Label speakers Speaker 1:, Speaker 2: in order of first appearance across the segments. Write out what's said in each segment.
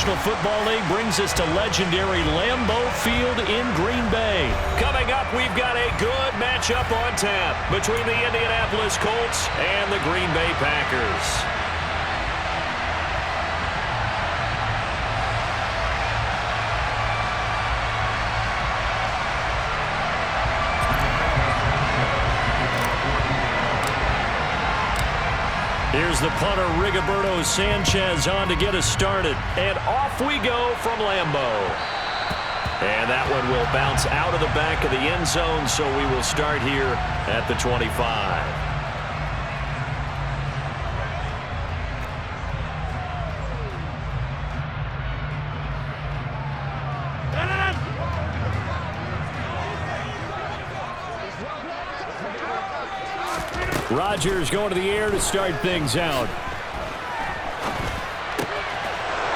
Speaker 1: National Football League brings us to legendary Lambeau Field in Green Bay. Coming up, we've got a good matchup on tap between the Indianapolis Colts and the Green Bay Packers. Here's the punter, Rigoberto Sanchez, on to get us started. And off we go from Lambeau. And that one will bounce out of the back of the end zone, so we will start here at the 25. Rodgers going to the air to start things out.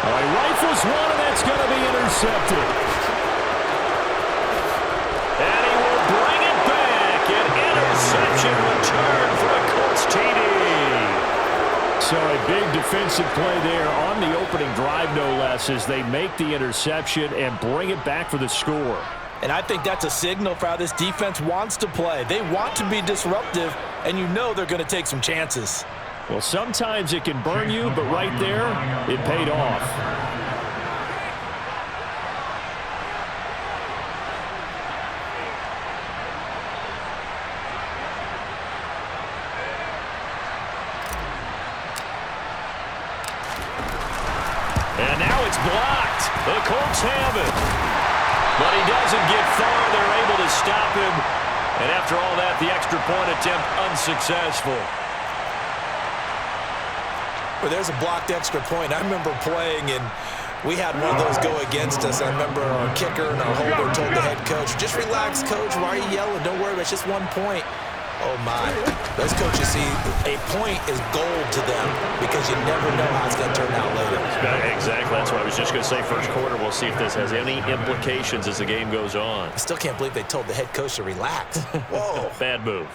Speaker 1: Oh, he rifles one, and that's going to be intercepted. And he will bring it back. An interception return for a Colts TD. So a big defensive play there on the opening drive, no less, as they make the interception and bring it back for the score.
Speaker 2: And I think that's a signal for how this defense wants to play. They want to be disruptive, and you know they're going to take some chances.
Speaker 1: Well, sometimes it can burn you, but right there, it paid off. And now it's blocked. The Colts have it. But he doesn't get far. They're able to stop him. And after all that, the extra point attempt unsuccessful.
Speaker 2: Well, there's a blocked extra point. I remember playing, and we had one of those go against us. I remember our kicker and our holder told the head coach, just relax, coach. Why are you yelling? Don't worry, it's just 1 point. Oh, my. Those coaches see a point is gold to them because you never know how it's going to turn out later.
Speaker 1: Exactly. That's what I was just going to say. First quarter, we'll see if this has any implications as the game goes on.
Speaker 2: I still can't believe they told the head coach to relax. Whoa.
Speaker 1: Bad move.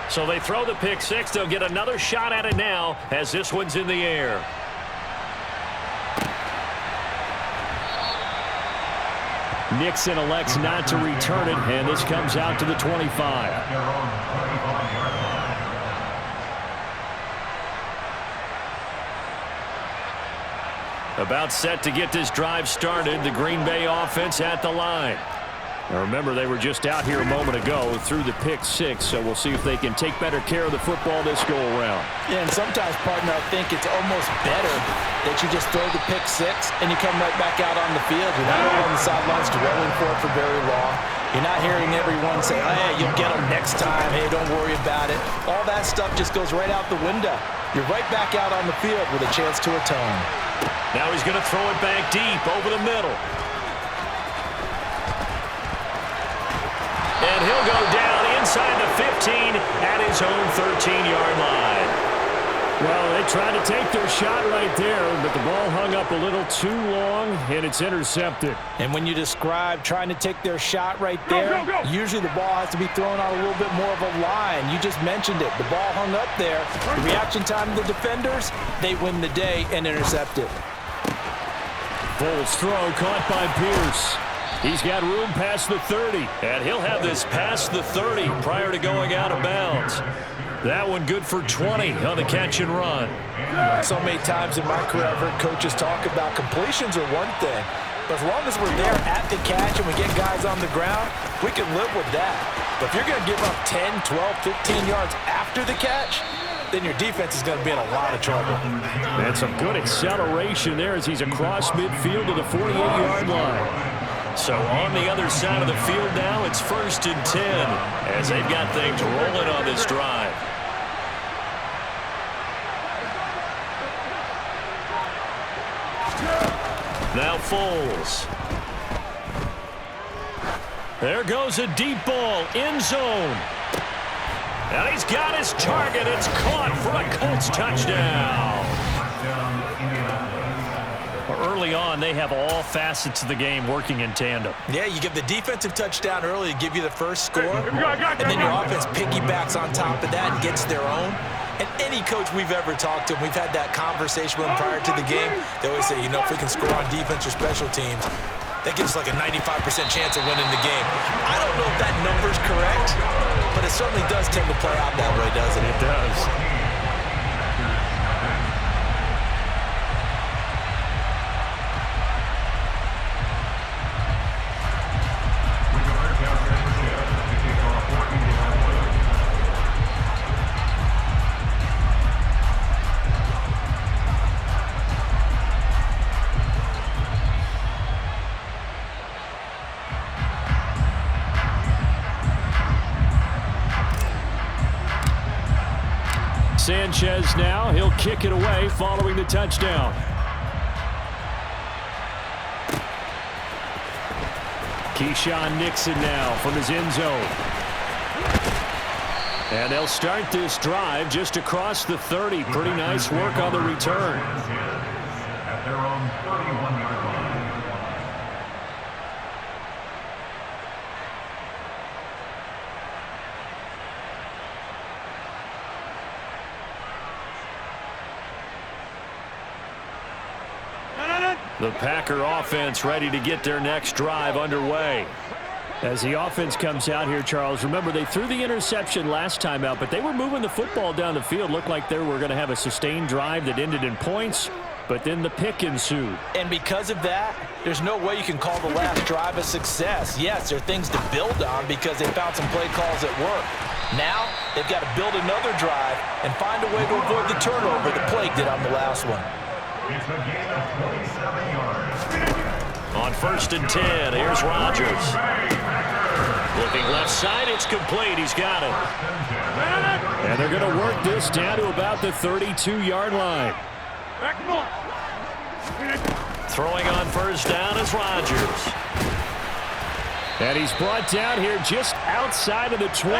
Speaker 1: So they throw the pick six. They'll get another shot at it now as this one's in the air. Nixon elects not to return it, and this comes out to the 25. About set to get this drive started. The Green Bay offense at the line. Now remember, they were just out here a moment ago through the pick six, so we'll see if they can take better care of the football this go-around.
Speaker 2: Yeah, and sometimes, partner, I think it's almost better that you just throw the pick six and you come right back out on the field. You're not on the sidelines dwelling for it for very long. You're not hearing everyone say, hey, you'll get them next time. Hey, don't worry about it. All that stuff just goes right out the window. You're right back out on the field with a chance to atone.
Speaker 1: Now he's going to throw it back deep over the middle. And he'll go down inside the 15 at his own 13-yard line. Well, they tried to take their shot right there, but the ball hung up a little too long, and it's intercepted.
Speaker 2: And when you describe trying to take their shot right there, usually the ball has to be thrown on a little bit more of a line. You just mentioned it. The ball hung up there. The reaction time of the defenders, they win the day and intercept it.
Speaker 1: Foles throw caught by Pierce. He's got room past the 30, and he'll have this past the 30 prior to going out of bounds. That one good for 20 on the catch and run.
Speaker 2: So many times in my career, I've heard coaches talk about completions are one thing, but as long as we're there at the catch and we get guys on the ground, we can live with that. But if you're going to give up 10, 12, 15 yards after the catch, then your defense is going to be in a lot of trouble.
Speaker 1: And some good acceleration there as he's across midfield to the 48-yard line. So on the other side of the field now, it's 1st and 10 as they've got things rolling on this drive. Now Foles. There goes a deep ball, end zone. And he's got his target. It's caught for a Colts touchdown. early on, they have all facets of the game working in tandem.
Speaker 2: Yeah, you give the defensive touchdown early to give you the first score, and then your offense piggybacks on top of that and gets their own. And any coach we've ever talked to, we've had that conversation with them prior to the game, they always say, if we can score on defense or special teams, that gives us like a 95% chance of winning the game. I don't know if that number's correct, but it certainly does tend to play out that way, doesn't it?
Speaker 1: It does. Sanchez now, he'll kick it away following the touchdown. Keyshawn Nixon now from his end zone. And they'll start this drive just across the 30. Pretty nice work on the return.
Speaker 3: At their own 31-yard line.
Speaker 1: The Packer offense ready to get their next drive underway. As the offense comes out here, Charles, remember they threw the interception last time out, but they were moving the football down the field. Looked like they were going to have a sustained drive that ended in points, but then the pick ensued.
Speaker 2: And because of that, there's no way you can call the last drive a success. Yes, there are things to build on because they found some play calls that work. Now, they've got to build another drive and find a way to avoid the turnover the play did on the last one.
Speaker 3: It's a gain of 27 yards.
Speaker 1: On 1st and 10, here's Rodgers. Looking left side, it's complete. He's got it. And they're going to work this down to about the 32-yard line. Throwing on 1st down is Rodgers. And he's brought down here just outside of the 20.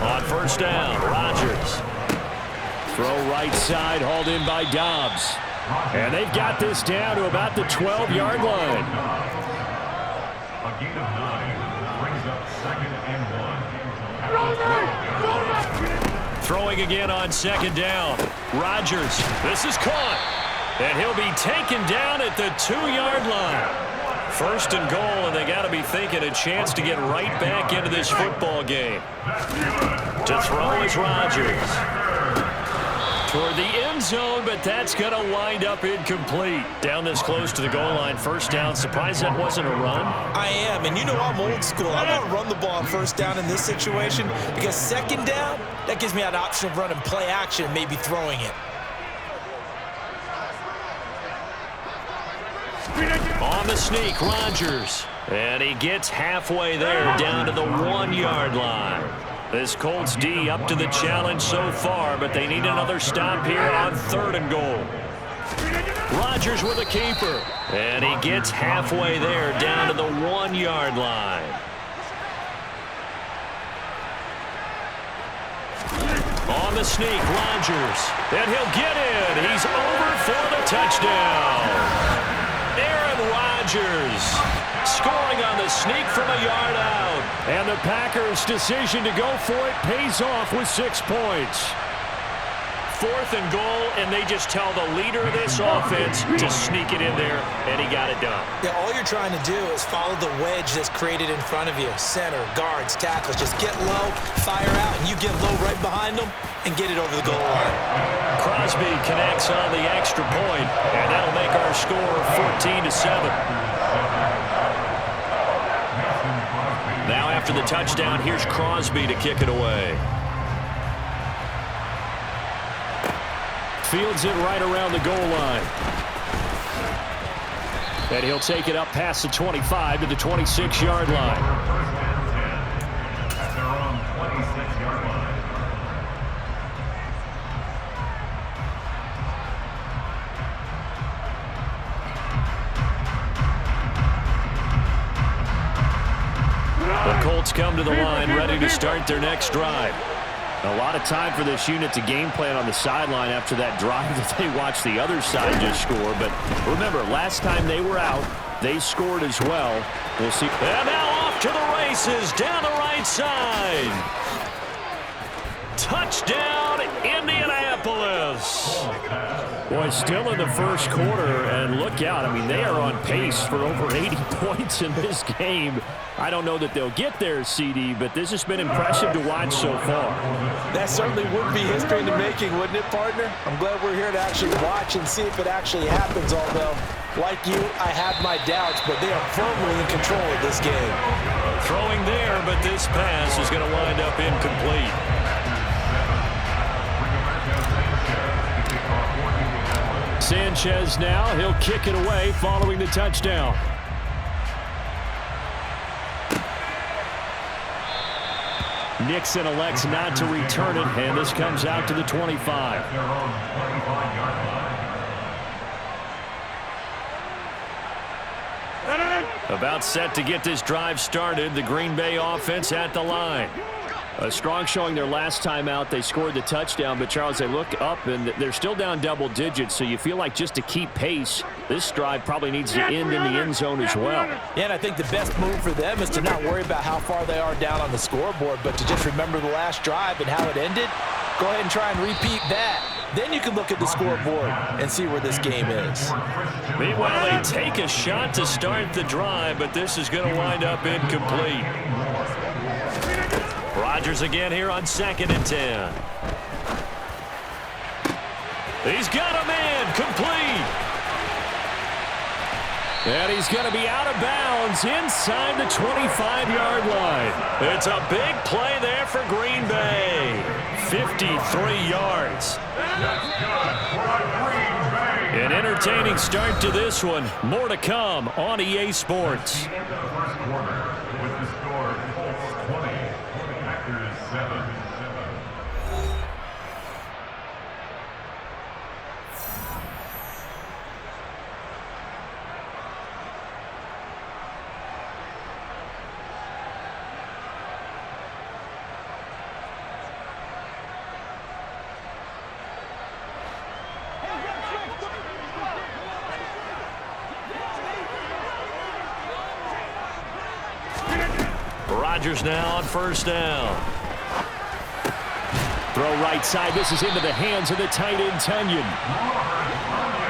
Speaker 1: On 1st down, Rodgers. Throw right side, hauled in by Dobbs. And they've got this down to about the 12-yard line.
Speaker 3: A gain of 9 brings up 2nd and 1.
Speaker 1: Throwing again on 2nd down. Rodgers, this is caught. And he'll be taken down at the 2-yard line. 1st and goal, and they got to be thinking a chance to get right back into this football game. To throw is Rodgers. Toward the end zone, but that's going to wind up incomplete. Down this close to the goal line, 1st down. Surprised that wasn't a run?
Speaker 2: I am, and I'm old school. I want to run the ball on 1st down in this situation because 2nd down, that gives me that option of running play action and maybe throwing it.
Speaker 1: On the sneak, Rodgers. And he gets halfway there, down to the 1-yard line. This Colts D up to the challenge so far, but they need another stop here on 3rd and goal. Rodgers with a keeper. And he gets halfway there, down to the 1-yard line. On the sneak, Rodgers. And he'll get in. He's over for the touchdown. Rodgers scoring on the sneak from a yard out. And the Packers' decision to go for it pays off with 6 points. 4th and goal, and they just tell the leader of this offense to sneak it in there, and he got it done.
Speaker 2: Yeah, all you're trying to do is follow the wedge that's created in front of you. Center, guards, tackles. Just get low, fire out, and you get low right behind them and get it over the goal line.
Speaker 1: Crosby connects on the extra point, and that'll make our score 14-7. Now after the touchdown, here's Crosby to kick it away. Fields it right around the goal line. And he'll take it up past the 25 to the 26-yard line.
Speaker 3: At their own 26-yard line.
Speaker 1: The Colts come to the line ready to start their next drive. A lot of time for this unit to game plan on the sideline after that drive that they watched the other side just score. But remember, last time they were out, they scored as well. We'll see.
Speaker 4: And now off to the races down the right side. Touchdown, Indianapolis.
Speaker 1: Boy, still in the first quarter, and look out. I mean, they are on pace for over 80 points in this game. I don't know that they'll get there, CD, but this has been impressive to watch so far.
Speaker 2: That certainly would be history in the making, wouldn't it, partner? I'm glad we're here to actually watch and see if it actually happens, although, like you, I have my doubts, but they are firmly in control of this game.
Speaker 4: Throwing there, but this pass is going to wind up incomplete.
Speaker 1: Sanchez now, he'll kick it away following the touchdown. Nixon elects not to return it, and this comes out to the 25. About set to get this drive started, the Green Bay offense at the line. A strong showing their last time out. They scored the touchdown, but Charles, they look up and they're still down double digits, so you feel like just to keep pace, this drive probably needs to end in the end zone as well.
Speaker 2: Yeah, and I think the best move for them is to not worry about how far they are down on the scoreboard, but to just remember the last drive and how it ended. Go ahead and try and repeat that. Then you can look at the scoreboard and see where this game is.
Speaker 4: Meanwhile, they take a shot to start the drive, but this is going to wind up incomplete. Rodgers again here on 2nd and 10. He's got a man complete.
Speaker 1: And he's going to be out of bounds inside the 25-yard line.
Speaker 4: It's a big play there for Green Bay. 53 yards.
Speaker 1: An entertaining start to this one. More to come on EA Sports.
Speaker 4: Rodgers now on 1st down.
Speaker 1: Throw right side. This is into the hands of the tight end, Tunyon.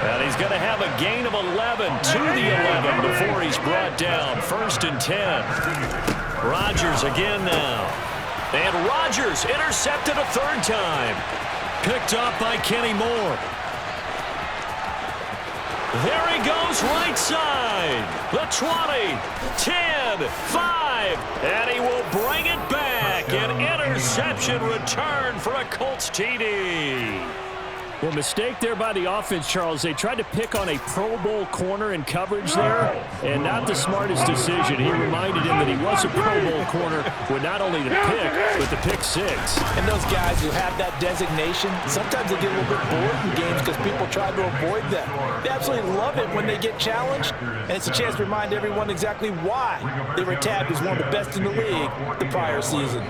Speaker 4: And he's going to have a gain of 11 to the 11 before he's brought down. 1st and 10. Rodgers again now. And Rodgers intercepted a 3rd time. Picked up by Kenny Moore. There he goes right side. The 20, 10, 5, and he will bring it back. An interception return for a Colts TD.
Speaker 1: Well, mistake there by the offense, Charles. They tried to pick on a Pro Bowl corner in coverage there, and not the smartest decision. He reminded him that he was a Pro Bowl corner with not only the pick, but the pick 6.
Speaker 2: And those guys who have that designation, sometimes they get a little bit bored in games because people try to avoid them. They absolutely love it when they get challenged, and it's a chance to remind everyone exactly why they were tabbed as one of the best in the league the prior season.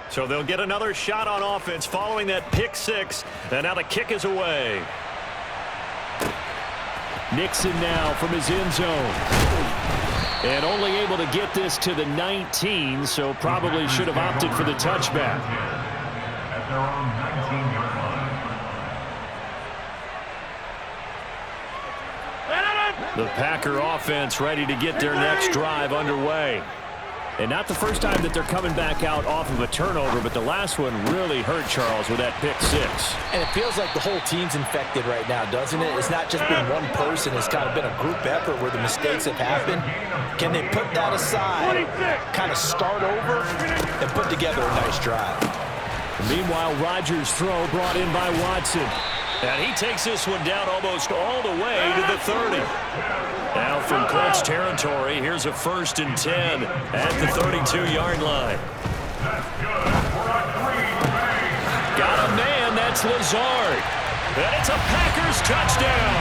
Speaker 4: So they'll get another shot on offense following that pick 6, and now the kick is away.
Speaker 1: Nixon now from his end zone. And only able to get this to the 19, so probably should have opted for the touchback.
Speaker 3: At their own 19-yard line.
Speaker 1: The Packer offense ready to get their next drive underway. And not the first time that they're coming back out off of a turnover, but the last one really hurt Charles with that pick 6.
Speaker 2: And it feels like the whole team's infected right now, doesn't it? It's not just been one person. It's kind of been a group effort where the mistakes have happened. Can they put that aside, kind of start over, and put together a nice drive?
Speaker 1: Meanwhile, Rodgers' throw brought in by Watson.
Speaker 4: And he takes this one down almost all the way to the 30. Now from Colts territory, here's a 1st and 10 at the 32-yard line.
Speaker 1: Got a man, that's Lazard.
Speaker 4: And it's a Packers touchdown.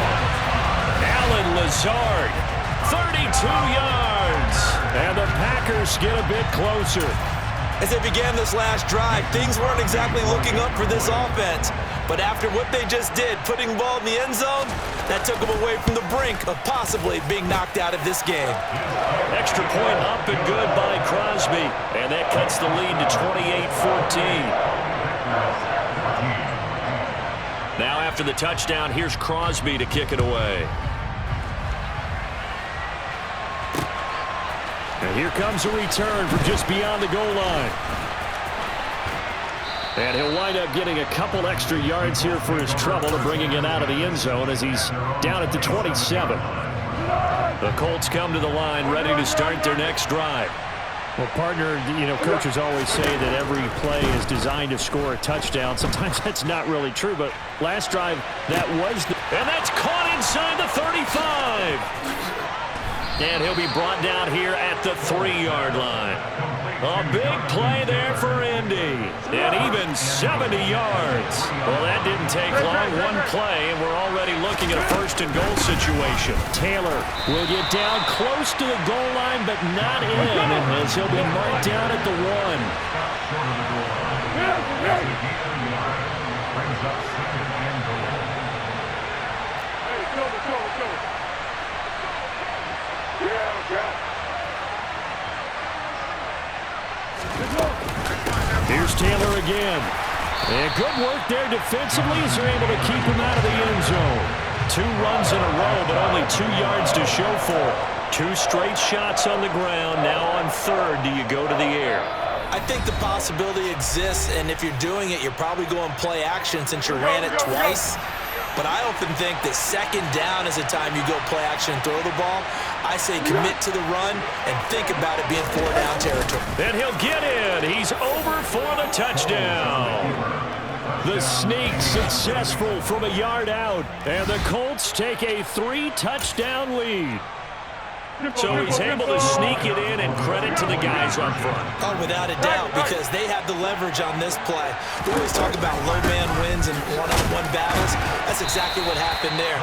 Speaker 4: Allen Lazard, 32 yards.
Speaker 1: And the Packers get a bit closer.
Speaker 2: As they began this last drive, things weren't exactly looking up for this offense. But after what they just did, putting the ball in the end zone, that took them away from the brink of possibly being knocked out of this game.
Speaker 4: Extra point up and good by Crosby. And that cuts the lead to 28-14. Now after the touchdown, here's Crosby to kick it away.
Speaker 1: And here comes a return from just beyond the goal line. And he'll wind up getting a couple extra yards here for his trouble and bringing it out of the end zone as he's down at the 27.
Speaker 4: The Colts come to the line ready to start their next drive.
Speaker 1: Well, partner, you know, coaches always say that every play is designed to score a touchdown. Sometimes that's not really true, but last drive, that was the...
Speaker 4: And that's caught inside the 35. And he'll be brought down here at the 3-yard line. A big play there for Indy. And even 70 yards. Well, that didn't take long. One play, and we're already looking at a first-and-goal situation.
Speaker 1: Taylor will get down close to the goal line, but not in, as he'll be marked down at the 1. Here's Taylor again. And good work there defensively as they're able to keep him out of the end zone.
Speaker 4: 2 runs in a row, but only 2 yards to show for it. 2 straight shots on the ground. Now on third, do you go to the air?
Speaker 2: I think the possibility exists, and if you're doing it, you're probably going play action since you ran it twice. But I often think that second down is the time you go play action and throw the ball. I say commit to the run and think about it being 4-down territory.
Speaker 4: And he'll get in. He's over for the touchdown.
Speaker 1: The sneak successful from a yard out. And the Colts take a 3-touchdown lead.
Speaker 4: So he's able to sneak it in, and credit to the guys up front.
Speaker 2: Oh, without a doubt, because they have the leverage on this play. We always talk about low man wins and one-on-one battles. That's exactly what happened there.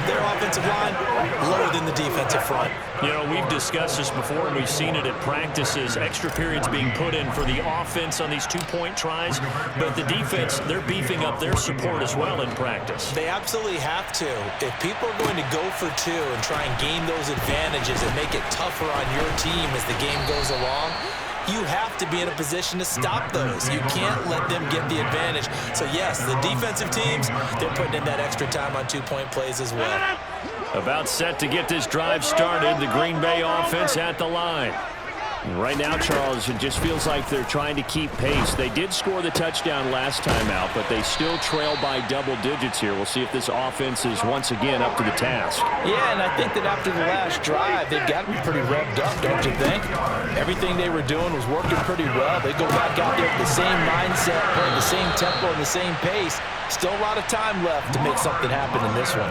Speaker 2: Their offensive line lower than the defensive front.
Speaker 4: You know, we've discussed this before, and we've seen it at practices. Extra periods being put in for the offense on these 2-point tries. But the defense, they're beefing up their support as well in practice.
Speaker 2: They absolutely have to. If people are going to go for 2 and try and gain those advantages and make it tougher on your team as the game goes along, you have to be in a position to stop those. You can't let them get the advantage. So, yes, the defensive teams, they're putting in that extra time on 2-point plays as well.
Speaker 1: About set to get this drive started, the Green Bay offense at the line. Right now, Charles, it just feels like they're trying to keep pace. They did score the touchdown last time out, but they still trail by double digits here. We'll see if this offense is once again up to the task.
Speaker 2: Yeah, and I think that after the last drive, they've got to be pretty revved up, don't you think? Everything they were doing was working pretty well. They go back out there with the same mindset, playing the same tempo and the same pace. Still a lot of time left to make something happen in this one.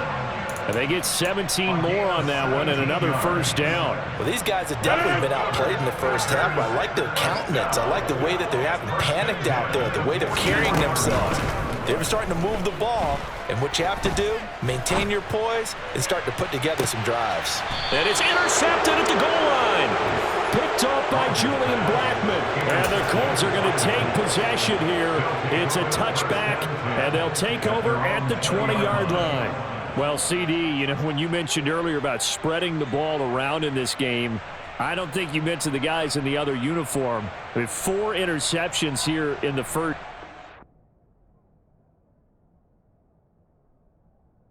Speaker 1: And they get 17 more on that one and another first down.
Speaker 2: Well, these guys have definitely been outplayed in the first half, but I like their countenance. I like the way that they haven't panicked out there, the way they're carrying themselves. They're starting to move the ball, and what you have to do, maintain your poise and start to put together some drives.
Speaker 4: And it's intercepted at the goal line.
Speaker 1: Picked off by Julian Blackman. And the Colts are going to take possession here. It's a touchback, and they'll take over at the 20-yard line. Well, CD, you know, when you mentioned earlier about spreading the ball around in this game, I don't think you mentioned the guys in the other uniform. With 4 interceptions here in the first.